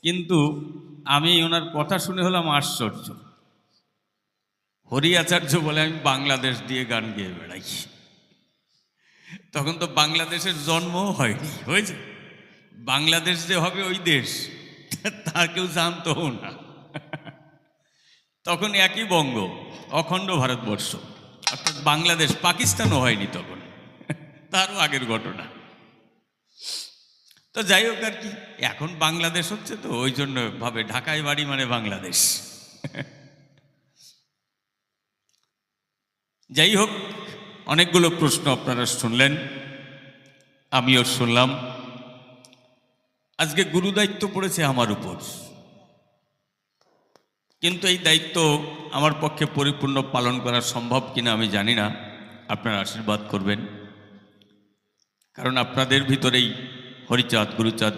কিন্তু আমি ওনার কথা শুনে হলাম আশ্চর্য। হরি আচার্য বলে আমি বাংলাদেশ দিয়ে গান গেয়ে বেড়াই। তখন তো বাংলাদেশের জন্মও হয়নি, হয়েছে? বাংলাদেশ যে হবে ওই দেশ তা কেউ জানতও না। তখন একই বঙ্গ, অখণ্ড ভারতবর্ষ, অর্থাৎ বাংলাদেশ, পাকিস্তানও হয়নি তখন, তারও আগের ঘটনা। তো যাই হোক আর কি, এখন বাংলাদেশ হচ্ছে, তো ওই জন্য ভাবে ঢাকায় বাড়ি মানে বাংলাদেশ। যাই হোক, অনেকগুলো প্রশ্ন আপনারা শুনলেন, আমিও শুনলাম। আজকে গুরু দায়িত্ব পড়েছে আমার উপর, কিন্তু এই দায়িত্ব আমার পক্ষে পরিপূর্ণ পালন করা সম্ভব কিনা আমি জানি না। আপনারা আশীর্বাদ করবেন, কারণ আপনাদের ভিতরেই হরিচাঁদ, গুরুচাঁদ